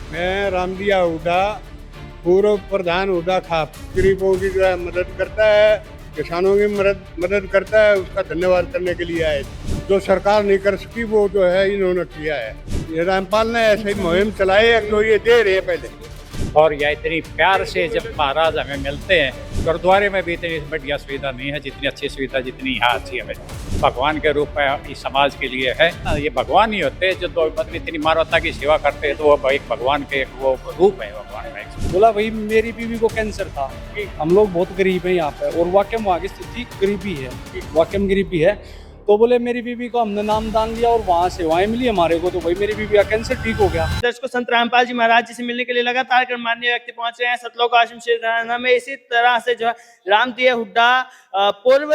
मैं रामदिया हुड्डा, पूर्व प्रधान हुड्डा खाप, गरीबों की जो है मदद करता है, किसानों की मदद करता है, उसका धन्यवाद करने के लिए आए। जो सरकार नहीं कर सकी वो जो है इन्होंने किया है। ये रामपाल ने ऐसे ही मुहिम चलाई है, तो ये दे रहे हैं पहले। और यह इतनी प्यार से जब महाराज हमें मिलते हैं, गुरुद्वारे में भी इतनी बढ़िया सुविधा नहीं है जितनी अच्छी सुविधा जितनी यहाँ अच्छी हमें भगवान के रूप में इस समाज के लिए है। ये भगवान ही होते हैं जो तो मतलब इतनी मानवता की सेवा करते हैं, तो वो एक भगवान के वो रूप है भगवान का। बोला भाई मेरी बीवी को कैंसर था, हम लोग बहुत गरीब हैं यहाँ पे, और वाकई वहाँ की स्थिति गरीबी है, वाकई में गरीबी है। तो बोले मेरी बीवी को हमने नाम दान दिया और वहाँ सेवाएं मिली हमारे को, तो भाई मेरी बीवी का कैंसर ठीक हो गया। दर्शकों, संत रामपाल जी महाराज जी से मिलने के लिए लगातार गणमान्य व्यक्ति पहुंच रहे हैं सतलोक आश्रम शेरधाना में। इसी तरह से जो है रामदिया हुड्डा पूर्व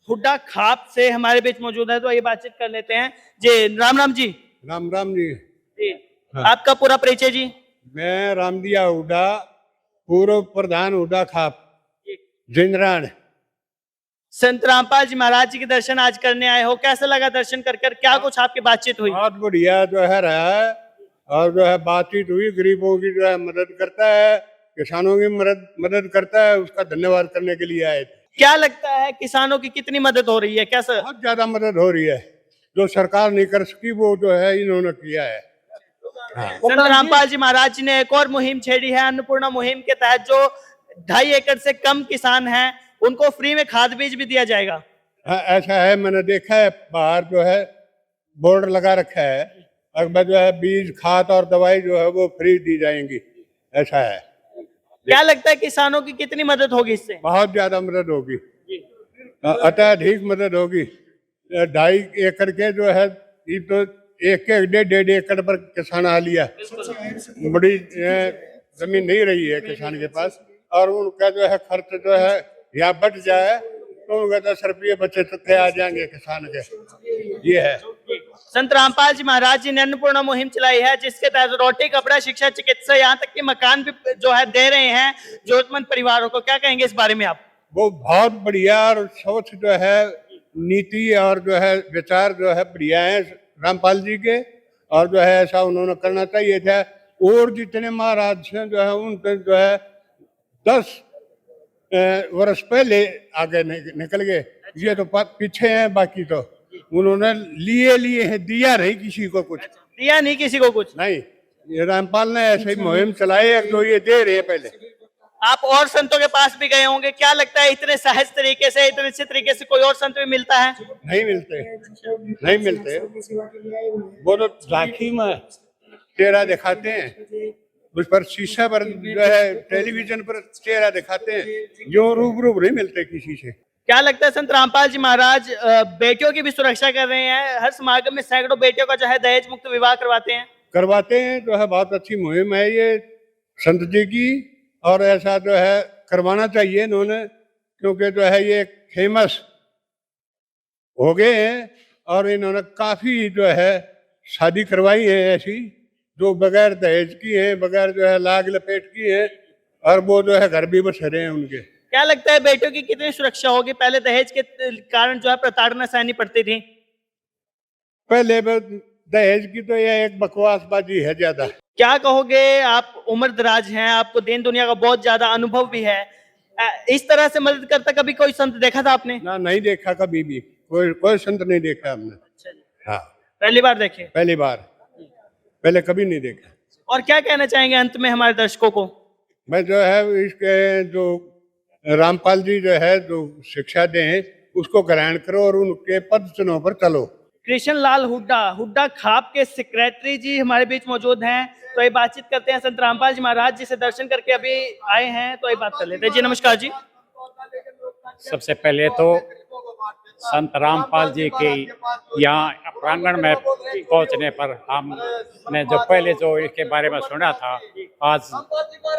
हुड्डा खाप से हमारे बीच मौजूद है, तो ये बातचीत कर लेते हैं। जी राम राम जी। राम राम जी। जी हाँ। आपका पूरा परिचय जी। मैं रामदिया हुड्डा, पूर्व प्रधान हुड्डा खाप, जिंदरान। संत रामपाल जी महाराज जी के दर्शन आज करने आए हो, कैसा लगा दर्शन कर कर? क्या कुछ आपकी बातचीत हुई? बहुत बढ़िया जो है रहा है, और जो है बातचीत हुई। गरीबों की जो है मदद करता है, किसानों की मदद करता है, उसका धन्यवाद करने के लिए आए थे। क्या लगता है किसानों की कितनी मदद हो रही है? कैसा? बहुत ज्यादा मदद हो रही है, जो सरकार नहीं कर सकी वो जो है इन्होंने किया है। संत रामपाल जी महाराज जी ने एक और मुहिम छेड़ी है, अन्नपूर्णा मुहिम के तहत जो 2.5 एकड़ से कम किसान हैं उनको फ्री में खाद बीज भी दिया जाएगा। हाँ, ऐसा है, मैंने देखा है बाहर जो है बोर्ड लगा रखा है, अब जो है बीज खाद और दवाई जो है वो फ्री दी जाएंगी, ऐसा है। क्या लगता है किसानों की कितनी मदद होगी इससे? बहुत ज्यादा मदद होगी, अत्यधिक मदद होगी। 2.5 एकड़ के जो है ये तो 1.5 एकड़ पर किसान आ लिया, बड़ी जमीन नहीं रही है किसान के पास, और उनका जो है खर्च जो है यहाँ बच जाए तो उनका 10 रुपये बचे तो आ जाएंगे किसान के, ये है। संत रामपाल जी महाराज जी ने अन्नपूर्णा मुहिम चलाई है, जिसके तहत रोटी, कपड़ा, शिक्षा, चिकित्सा, यहाँ तक कि मकान भी जो है दे रहे हैं जरूरतमंद परिवारों को। क्या कहेंगे इस बारे में आप? वो बहुत बढ़िया और सोच जो है, नीति और जो है विचार जो है बढ़िया है रामपाल जी के, और जो है ऐसा उन्होंने करना चाहिए था। और जितने महाराज हैं जो है उनके जो है 10 वर्ष पहले आगे निकल गए, ये तो पीछे हैं। बाकी तो उन्होंने लिए हैं, दिया नहीं किसी को कुछ, दिया नहीं किसी को कुछ नहीं। ये रामपाल ने ऐसे ही मुहिम चलाई है, तो ये दे रहे हैं पहले। आप और संतों के पास भी गए होंगे, क्या लगता है इतने सहज तरीके से, इतने अच्छे तरीके से कोई और संत भी मिलता है? नहीं मिलते, नहीं मिलते। वो तो झांकी में चेहरा दिखाते हैं, उस पर शीशा पर जो है टेलीविजन पर चेहरा दिखाते हैं, जो रूबरू नहीं मिलते किसी से। क्या लगता है संत रामपाल जी महाराज बेटियों की भी सुरक्षा कर रहे हैं? हर समागम में सैकड़ों बेटियों का जो है दहेज मुक्त विवाह करवाते हैं। जो है बहुत अच्छी मुहिम है ये संत जी की, और ऐसा जो है करवाना चाहिए इन्होंने, क्योंकि जो है ये फेमस हो गए हैं, और इन्होंने काफी जो है शादी करवाई है ऐसी जो बगैर दहेज की है, बगैर जो है लाग लपेट की है, और वो जो है घर भी बस रहे हैं उनके। क्या लगता है बेटियों की कितनी सुरक्षा होगी? पहले दहेज के कारण जो है प्रताड़ना सहनी पड़ती थी। पहले दहेज की तो यह एक बकवासबाजी है ज्यादा। क्या कहोगे आप? उम्र दराज हैं, आपको दीन दुनिया का बहुत ज्यादा अनुभव भी है, इस तरह से मदद करता कभी कोई संत देखा था आपने? ना, नहीं देखा कभी भी, कोई संत नहीं देखा हमने। हाँ, पहली बार देखे? पहली बार, पहले कभी नहीं देखा। और क्या कहना चाहेंगे अंत में हमारे दर्शकों को? मैं जो है इसके जो रामपाल जी जो है जो शिक्षा दें उसको ग्रहण करो और उनके पद चिन्हों पर चलो। कृष्ण लाल हुड्डा खाप के सेक्रेटरी जी हमारे बीच मौजूद हैं, तो ये बातचीत करते हैं। संत रामपाल जी महाराज जी से दर्शन करके अभी आए हैं, तो ये बात कर लेते हैं। जी नमस्कार जी। सबसे पहले तो संत रामपाल जी के यहाँ प्रांगण में पहुंचने पर हमने जो पहले जो इसके बारे में सुना था, आज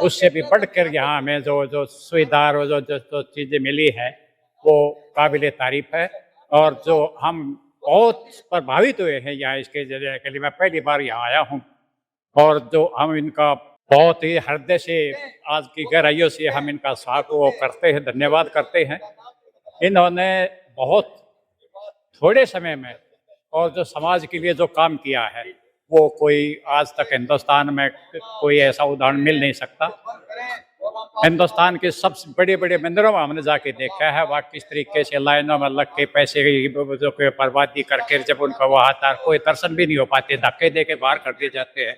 उससे भी बढ़कर यहाँ हमें जो सुविधा और जो चीज़ें मिली है वो काबिल तारीफ है, और जो हम बहुत प्रभावित हुए हैं यहाँ इसके जरिए के लिए। मैं पहली बार यहाँ आया हूँ, और जो हम इनका बहुत ही हृदय से, आज की गहराइयों से हम इनका साथ वो करते हैं, धन्यवाद करते हैं। इन्होंने बहुत थोड़े समय में और जो समाज के लिए जो काम किया है, वो कोई आज तक हिंदुस्तान में कोई ऐसा उदाहरण मिल नहीं सकता। हिंदुस्तान के सबसे बड़े बड़े मंदिरों में हमने जाके देखा है वहाँ किस तरीके से लाइनों में लग के पैसे की जो कि बर्बादी करके जब उनका वहाँ तक कोई दर्शन भी नहीं हो पाते, धक्के दे के बाहर कर दिए जाते हैं।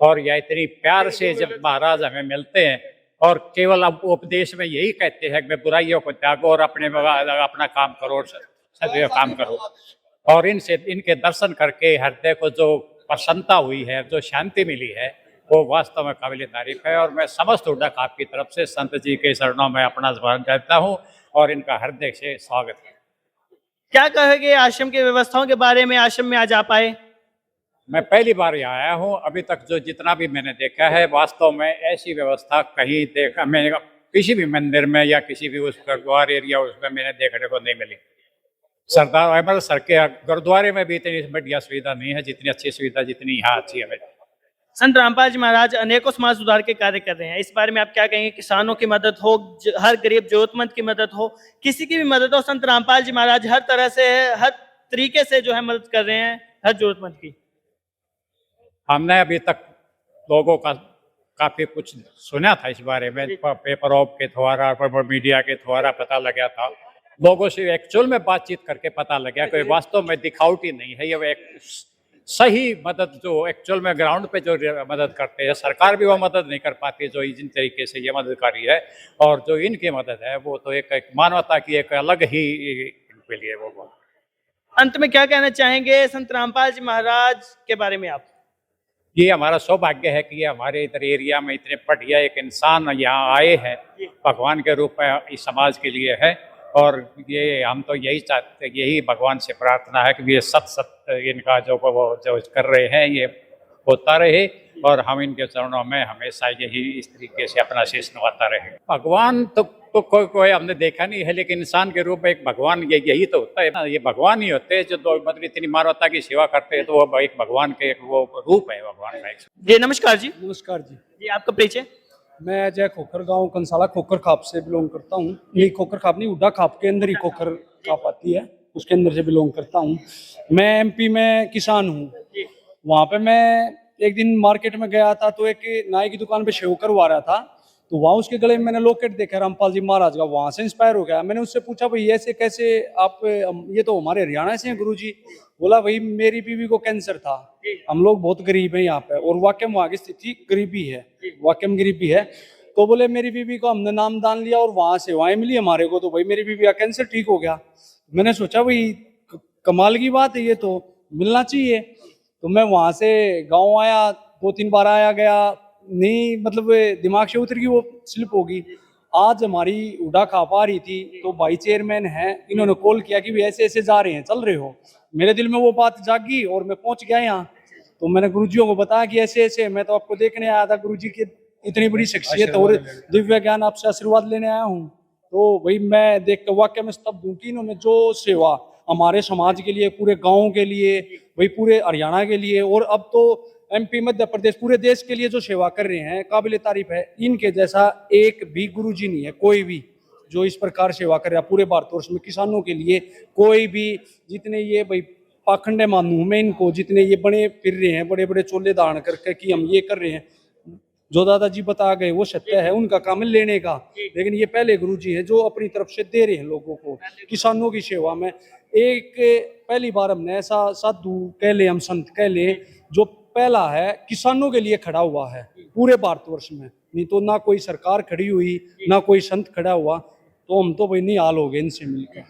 और यह इतनी प्यार से जब महाराज हमें मिलते हैं और केवल अब उपदेश में यही कहते हैं कि बुराइयों को त्यागो और अपना काम करो, सदैव काम करो। और इनसे इनके दर्शन करके हृदय को जो प्रसन्नता हुई है, जो शांति मिली है, वो वास्तव में काबिल तारीफ है। और मैं समस्त हुड्डा खाप की तरफ से संत जी के चरणों में अपना स्मरण करता हूँ और इनका हृदय से स्वागत है। क्या कहेंगे आश्रम की व्यवस्थाओं के बारे में? आश्रम में आज आ पाए? मैं पहली बार यहाँ आया हूँ। अभी तक जो जितना भी मैंने देखा है, वास्तव में ऐसी व्यवस्था कहीं देखा मैं किसी भी मंदिर में या किसी भी उस गुरुद्वार एरिया उसमें मैंने देखने को नहीं मिली। सरदार अहमद सर के गुरुद्वारे में भी इतनी बढ़िया सुविधा नहीं है जितनी अच्छी सुविधा जितनी यहाँ अच्छी है। संत रामपाल जी महाराज अनेकों समाज सुधार के कार्य कर रहे हैं, इस बारे में आप क्या कहेंगे? किसानों की मदद हो, हर गरीब जरूरतमंद की मदद हो, किसी की भी मदद हो, संत रामपाल जी महाराज हर तरह से, हर तरीके से जो है मदद कर रहे हैं हर जरूरतमंद की। हमने अभी तक लोगों का काफी कुछ सुना था इस बारे में, पेपर ऑफ के द्वारा, मीडिया के द्वारा पता लगा था। लोगों से एक्चुअल में बातचीत करके पता लगा कि वास्तव में दिखावटी नहीं है, ये एक सही मदद जो एक्चुअल में ग्राउंड पे जो मदद करते हैं। सरकार भी वो मदद नहीं कर पाती जो जिन तरीके से ये मदद कर रही है। और जो इनकी मदद है वो तो एक मानवता की एक अलग ही इनके लिए वो। अंत में क्या कहना चाहेंगे संत रामपाल जी महाराज के बारे में आप? ये हमारा सौभाग्य है कि ये हमारे इधर एरिया में इतने बढ़िया एक इंसान यहाँ आए हैं, भगवान के रूप में इस समाज के लिए है। और ये हम तो यही चाहते, यही भगवान से प्रार्थना है कि ये सत इनका जो कर रहे हैं ये होता रहे और हम इनके चरणों में हमेशा यही इस तरीके से अपना शीश नवाता रहे। भगवान तो कोई हमने देखा नहीं है, लेकिन इंसान के रूप में एक भगवान यही तो होता है ना, ये भगवान ही होते हैं जो मतलब इतनी मानवता की सेवा करते हैं, तो वो एक भगवान के एक वो रूप है भगवान का। जी नमस्कार जी। नमस्कार जी। जी आपका परिचय? मैं अजय खोखर, गांव कंसाला, खोखर खाप से बिलोंग करता हूँ। नहीं, खोखर खाप नहीं, हुड्डा खाप के अंदर ही खोखर खाप आती है, उसके अंदर से बिलोंग करता हूँ। मैं एमपी में किसान हूँ। वहाँ पे मैं एक दिन मार्केट में गया था तो एक नाई की दुकान पे शेव करवा रहा था, तो वहाँ उसके गले में मैंने लॉकेट देखा रामपाल जी महाराज का। वहाँ से इंस्पायर हो गया। मैंने उससे पूछा भाई ऐसे कैसे आप, ये तो हमारे हरियाणा से हैं गुरुजी। बोला भाई मेरी बीवी को कैंसर था, हम लोग बहुत गरीब हैं यहाँ पे, और वाकई वहाँ की स्थिति गरीबी है, वाकई में गरीबी है। तो बोले मेरी बीवी को हमने नाम दान लिया और वहाँ सेवाएं मिली हमारे को, तो भाई मेरी बीवी का कैंसर ठीक हो गया। मैंने सोचा भाई कमाल की बात है, ये तो मिलना चाहिए। तो मैं वहाँ से गाँव आया, 2-3 बार आया गया, नहीं मतलब दिमाग से उतर गई, वो स्लिप होगी। आज हमारी हुड्डा खाप आ रही थी तो भाई चेयरमैन है, इन्होंने कॉल किया कि ऐसे ऐसे जा रहे हैं, चल रहे हो। मेरे दिल में वो बात जागी और मैं पहुंच गया यहाँ। तो मैंने गुरुजियों को बताया कि ऐसे ऐसे मैं तो आपको देखने आया था, गुरुजी की इतनी बड़ी शख्सियत और दिव्य ज्ञान आपसे आशीर्वाद लेने आया हूँ। तो भाई मैं देख के वाकई में स्तब्ध हूँ कि इन्होंने जो सेवा हमारे समाज के लिए, पूरे गाँव के लिए, भाई पूरे हरियाणा के लिए, और अब तो एमपी, मध्य प्रदेश, पूरे देश के लिए जो सेवा कर रहे हैं, काबिल तारीफ है। इनके जैसा एक भी गुरुजी नहीं है, कोई भी जो इस प्रकार सेवा कर रहा है पूरे भारतवर्ष में किसानों के लिए। कोई भी, जितने ये भाई पाखंडे मानू मैं इनको, जितने ये बड़े फिर रहे हैं, बड़े बड़े चोले धारण करके कि हम ये कर रहे हैं, जो दादाजी बता गए वो सत्य है, उनका काम है लेने का। लेकिन ये पहले गुरुजी है जो अपनी तरफ से दे रहे हैं लोगों को किसानों की सेवा में। एक पहली बार हमने ऐसा साधु कह ले, हम संत कह ले, जो पहला है किसानों के लिए खड़ा हुआ है पूरे भारतवर्ष में। नहीं तो ना कोई सरकार खड़ी हुई, ना कोई संत खड़ा हुआ, तो हम तो भाई निहाल हो गए इनसे मिलकर।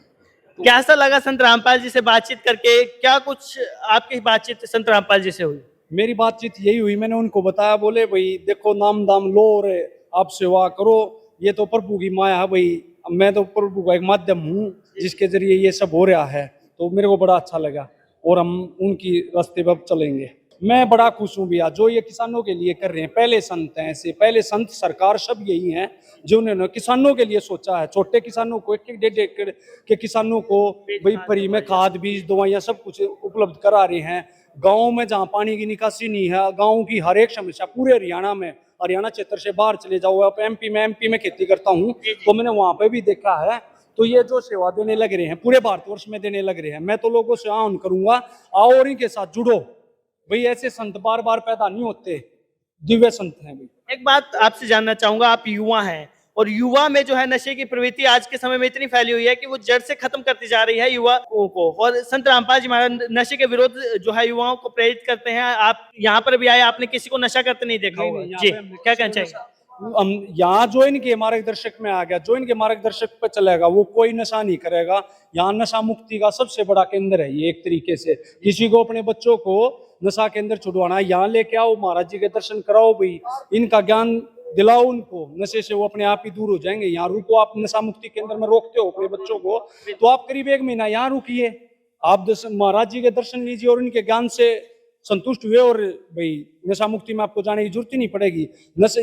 कैसा लगा संत रामपाल जी से बातचीत करके? क्या कुछ आपकी बातचीत संत रामपाल जी से हुई? मेरी बातचीत यही हुई, मैंने उनको बताया, बोले भाई देखो नाम दाम लो और आप सेवा करो, ये तो प्रभु की माया है भाई, मैं तो प्रभु का एक माध्यम हूँ जिसके जरिए ये सब हो रहा है। तो मेरे को बड़ा अच्छा लगा और हम उनकी रास्ते पर चलेंगे। मैं बड़ा खुश हूँ भैया जो ये किसानों के लिए कर रहे हैं। पहले संत हैं ऐसे, पहले संत सरकार सब यही हैं जिन्होंने किसानों के लिए सोचा है। छोटे किसानों को 1-1 एकड़ के किसानों को भाई फ्री में खाद, बीज, दवाइयाँ सब कुछ उपलब्ध करा रहे हैं। गाँव में जहाँ पानी की निकासी नहीं है, गाँव की हर एक समस्या पूरे हरियाणा में, हरियाणा क्षेत्र से बाहर चले जाओ, आप एमपी में खेती करता हूँ तो मैंने वहाँ पे भी देखा है। तो ये जो सेवा देने लग रहे हैं पूरे भारतवर्ष में देने लग रहे हैं, मैं तो लोगों से आह्वान करूंगा आओ और इनके साथ जुड़ो, भाई ऐसे संत बार बार पैदा नहीं होते, दिव्य संत हैं भाई। एक बात आपसे जानना चाहूंगा, आप युवा हैं और युवा में जो है नशे की प्रवृत्ति आज के समय में इतनी फैली हुई है कि वो जड़ से खत्म करती जा रही है युवाओं को, और संत रामपाल जी महाराज नशे के विरोध जो है युवाओं को प्रेरित करते हैं। आप यहाँ पर भी आए, आपने किसी को नशा करते नहीं देखा होगा जी, क्या कहना चाहिए? हम यहाँ जो इनके मार्गदर्शक में आ गया, जो इनके मार्गदर्शक पे चलेगा वो कोई नशा नहीं करेगा। यहाँ नशा मुक्ति का सबसे बड़ा केंद्र है ये। एक तरीके से किसी को अपने बच्चों को नशा के अंदर छुड़वाना है, यहाँ लेके आओ, महाराज जी के दर्शन कराओ भाई, इनका ज्ञान दिलाओ उनको, नशे से वो अपने आप ही दूर हो जाएंगे। यहाँ रुको, आप नशा मुक्ति केंद्र में रोकते हो अपने बच्चों को, तो आप करीब 1 महीना यहाँ रुकिए, आप महाराज जी के दर्शन लीजिए और इनके ज्ञान से संतुष्ट हुए और भाई नशा मुक्ति में आपको जाने की जरूरत ही नहीं पड़ेगी।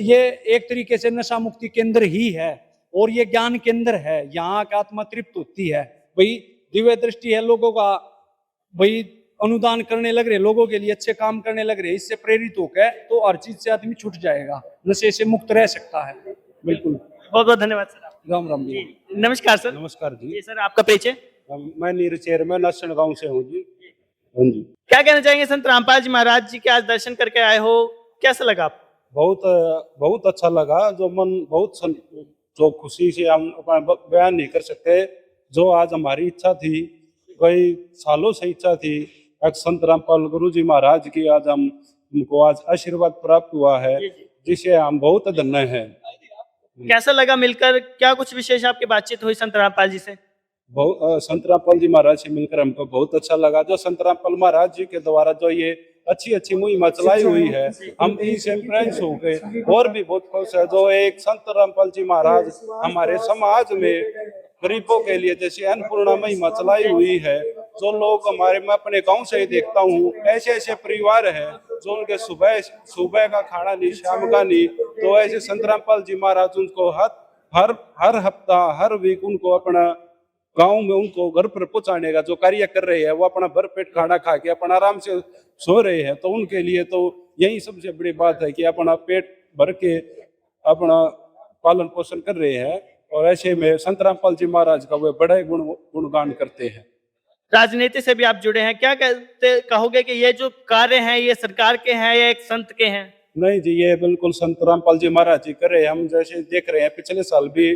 ये एक तरीके से नशा मुक्ति केंद्र ही है और ये ज्ञान केंद्र है। यहाँ का आत्मा तृप्त होती है भाई, दिव्य दृष्टि है लोगों का, भाई अनुदान करने लग रहे, लोगों के लिए अच्छे काम करने लग रहे, इससे प्रेरित होकर तो हर चीज से आदमी छूट जाएगा, नशे से मुक्त रह सकता है। बिल्कुल, बहुत बहुत धन्यवाद सर। राम राम जी। नमस्कार सर। नमस्कार जी। जी सर, आपका परिचय? मैं नीर चेयरमैन नरसण गांव से हूँ जी। हाँ जी। क्या कहना चाहेंगे, संत रामपाल जी महाराज जी के आज दर्शन करके आए हो, कैसा लगा आपको? बहुत अच्छा लगा, जो मन बहुत जो खुशी से हम अपना बयान नहीं कर सकते। जो आज हमारी इच्छा थी, कई सालों से इच्छा थी, एक संत रामपाल गुरु जी महाराज की आज हमको आज आशीर्वाद प्राप्त हुआ है, जिसे हम बहुत धन्य हैं। कैसा लगा मिलकर, क्या कुछ विशेष आपकी बातचीत हुई संत रामपाल जी से? संत रामपाल जी महाराज से मिलकर हमको बहुत अच्छा लगा। जो संत रामपाल महाराज जी के द्वारा जो ये अच्छी मुहिम चलाई हुई है, हम इनसे इम्प्रेस हो गए और भी बहुत खुश है। जो एक संत रामपाल जी महाराज हमारे समाज में गरीबों के लिए जैसे अन्नपूर्णा महिमा चलाई हुई है, जो लोग हमारे, मैं अपने गांव से ही देखता हूँ, ऐसे परिवार है जो उनके सुबह का खाना नहीं, शाम का नहीं, तो ऐसे संत रामपाल जी महाराज उनको हर हफ्ता, हर वीक उनको अपना गांव में उनको घर पर पहुंचाने का जो कार्य कर रहे हैं, वो अपना भरपेट खाना खा के अपना आराम से सो रहे हैं। तो उनके लिए तो यही सबसे बड़ी बात है कि अपना पेट भर के अपना पालन पोषण कर रहे हैं, और ऐसे में संत रामपाल जी महाराज का वे बड़े गुणगान करते हैं। राजनीति से भी आप जुड़े हैं, क्या कहोगे कि ये जो कार्य हैं ये सरकार के हैं या एक संत के हैं? नहीं जी, ये बिल्कुल संत रामपाल जी महाराज जी कर रहे हैं। हम जैसे देख रहे हैं, पिछले साल भी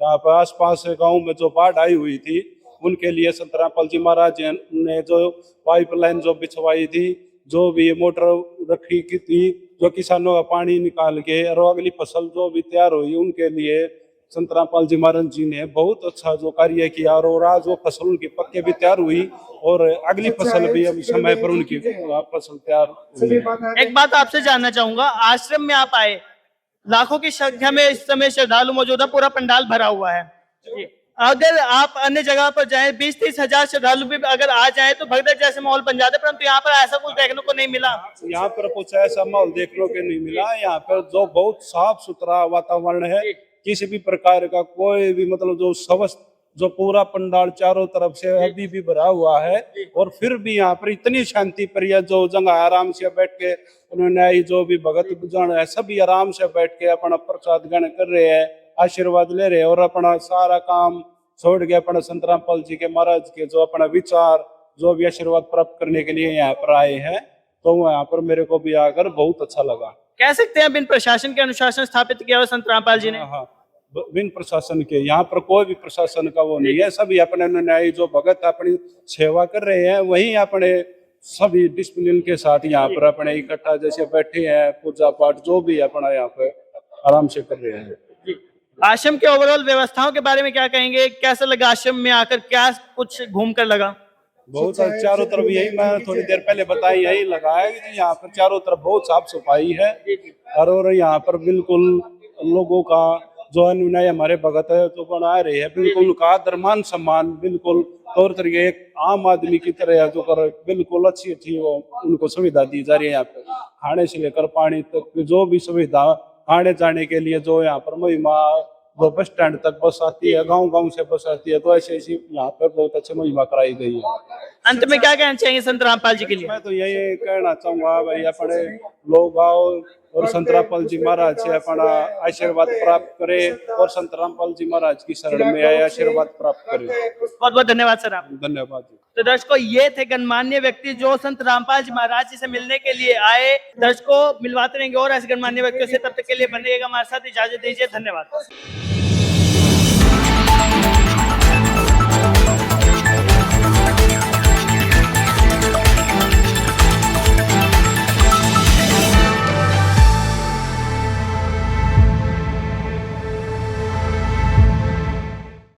यहाँ पर आसपास गांव में जो बाढ़ आई हुई थी, उनके लिए संत रामपाल जी महाराज ने जो पाइपलाइन जो बिछवाई थी, जो भी मोटर रखी की थी, जो किसानों का पानी निकाल के और अगली फसल जो भी तैयार हुई, उनके लिए संत रामपाल जी महाराज जी ने बहुत अच्छा जो कार्य किया, और आज वो फसल उनकी पक्के भी तैयार हुई और अगली फसल भी अब समय पर उनकी फसल तैयार हुई। एक बात आपसे जानना चाहूंगा, आश्रम में आप आए, लाखों की संख्या में इस समय श्रद्धालु मौजूद है, पूरा पंडाल भरा हुआ है। अगर आप अन्य जगह पर जाएं, 20-30 हजार श्रद्धालु भी अगर आ जाएं तो भगदड़ जैसे माहौल बन जाता है, परंतु यहाँ पर ऐसा कुछ देखने को नहीं मिला। यहाँ पर कुछ ऐसा माहौल देखने को नहीं मिला। यहाँ पर जो बहुत साफ सुथरा वातावरण है, किसी भी प्रकार का कोई भी मतलब जो स्वस्थ, जो पूरा पंडाल चारों तरफ से अभी भी भरा हुआ है, और फिर भी यहाँ पर इतनी शांति प्रिय जो जगह आराम से बैठ के उन्होंने जो भी भगत बुझाना है, सभी आराम से बैठ के अपना प्रसाद ग्रहण कर रहे हैं, आशीर्वाद ले रहे हैं, और अपना सारा काम छोड़ के अपना संत रामपाल जी के महाराज के जो अपना विचार, जो भी आशीर्वाद प्राप्त करने के लिए यहाँ पर आए हैं। तो यहाँ पर मेरे को भी आकर बहुत अच्छा लगा। कह सकते हैं बिन प्रशासन के अनुशासन स्थापित किया हुआ संत रामपाल जी ने। हाँ, बिन प्रशासन के, यहाँ पर कोई भी प्रशासन का वो नहीं है। सभी अपने न्यायी जो भगत अपनी सेवा कर रहे हैं, वही अपने सभी डिसिप्लिन के साथ यहाँ पर अपने इकट्ठा जैसे बैठे हैं, पूजा पाठ जो भी अपना यहाँ पे आराम से कर रहे हैं। आश्रम के ओवरऑल व्यवस्थाओं के बारे में क्या कहेंगे, कैसा लगा आश्रम में आकर, क्या कुछ घूम कर लगा? बहुत चारों तरफ यही मैं थोड़ी देर पहले बताई, यही लगा है कि यहाँ पर चारों तरफ बहुत साफ सफाई है, और यहाँ पर बिल्कुल लोगों का जो अनुनय हमारे भगत है जो बना रहे हैं, बिल्कुल उनका आदर मान सम्मान बिल्कुल तौर तरीके एक आम आदमी की तरह जो कर, बिल्कुल अच्छी वो उनको सुविधा दी जा रही है। यहाँ पे खाने से लेकर पानी तक जो भी सुविधा, आने जाने के लिए जो यहाँ पर महिमा, वो बस स्टैंड तक बस आती है, गांव से बस आती है, तो ऐसी यहाँ पर बहुत अच्छी महिमा कराई गई है। अंत में क्या कहना चाहिए संत रामपाल जी के लिए? मैं तो यही कहना चाहूंगा भाई, अपने लोग आओ, और संत रामपाल जी महाराज से अपना आशीर्वाद प्राप्त करे और संत रामपाल जी महाराज की शरण में आए आशीर्वाद प्राप्त करे। बहुत बहुत धन्यवाद सर आप। धन्यवाद जी। तो दर्शकों ये थे गणमान्य व्यक्ति जो संत रामपाल जी महाराज जी से मिलने के लिए आए। दर्शकों मिलवाते रहेंगे और ऐसे गणमान्य व्यक्तियों से, तब तक के लिए बने रहिएगा हमारे साथ, इजाजत दीजिए, धन्यवाद।